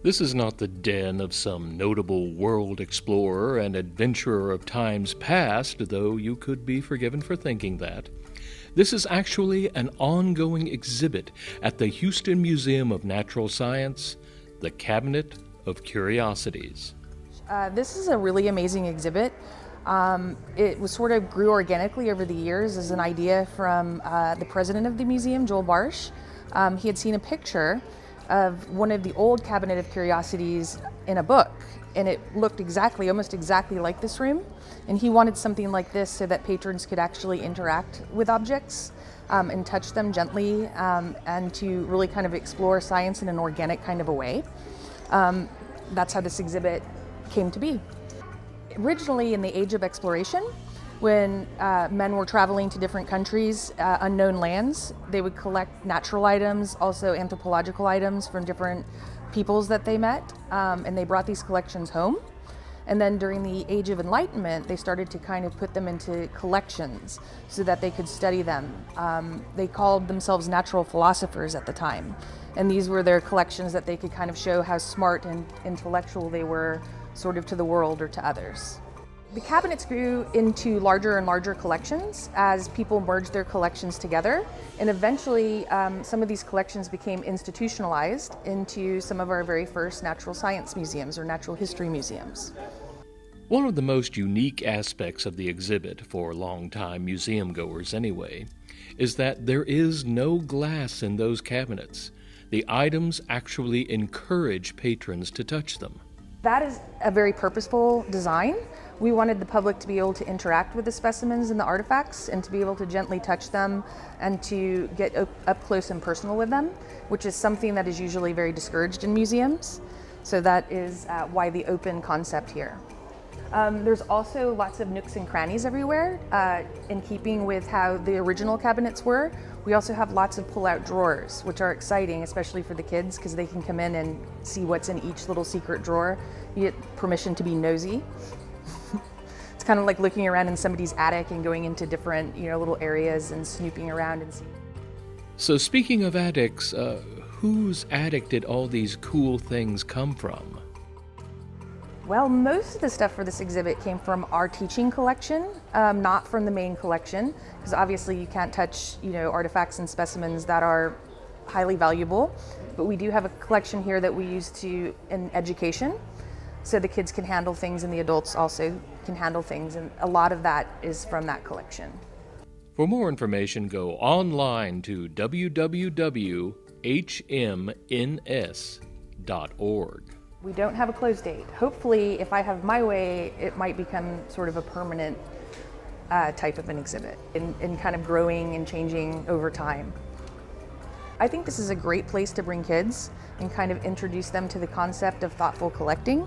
This is not the den of some notable world explorer and adventurer of times past, though you could be forgiven for thinking that. This is actually an ongoing exhibit at the Houston Museum of Natural Science, the Cabinet of Curiosities. This is a really amazing exhibit. It was sort of grew organically over the years as an idea from the president of the museum, Joel Barsh. He had seen a picture of one of the old Cabinet of Curiosities in a book, and it looked almost exactly like this room. And he wanted something like this so that patrons could actually interact with objects and touch them gently and to really kind of explore science in an organic kind of a way. That's how this exhibit came to be. Originally in the age of exploration, when men were traveling to different countries, unknown lands, they would collect natural items, also anthropological items from different peoples that they met, and they brought these collections home. And then during the Age of Enlightenment, they started to kind of put them into collections so that they could study them. They called themselves natural philosophers at the time, and these were their collections that they could kind of show how smart and intellectual they were sort of to the world or to others. The cabinets grew into larger and larger collections as people merged their collections together, and eventually some of these collections became institutionalized into some of our very first natural science museums or natural history museums. One of the most unique aspects of the exhibit, for longtime museum goers anyway, is that there is no glass in those cabinets. The items actually encourage patrons to touch them. That is a very purposeful design. We wanted the public to be able to interact with the specimens and the artifacts and to be able to gently touch them and to get up close and personal with them, which is something that is usually very discouraged in museums. So that is why the open concept here. There's also lots of nooks and crannies everywhere. In keeping with how the original cabinets were, we also have lots of pull-out drawers, which are exciting, especially for the kids, because they can come in and see what's in each little secret drawer. You get permission to be nosy. It's kind of like looking around in somebody's attic and going into different, little areas and snooping around and seeing. So speaking of attics, whose attic did all these cool things come from? Well, most of the stuff for this exhibit came from our teaching collection, not from the main collection, because obviously you can't touch, artifacts and specimens that are highly valuable. But we do have a collection here that we use in education, so the kids can handle things and the adults also can handle things, and a lot of that is from that collection. For more information, go online to www.hmns.org. We don't have a close date. Hopefully, if I have my way, it might become sort of a permanent type of an exhibit and kind of growing and changing over time. I think this is a great place to bring kids and kind of introduce them to the concept of thoughtful collecting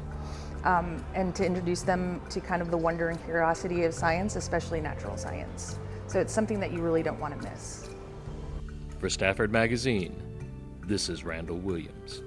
and to introduce them to kind of the wonder and curiosity of science, especially natural science. So it's something that you really don't want to miss. For Stafford Magazine, this is Randall Williams.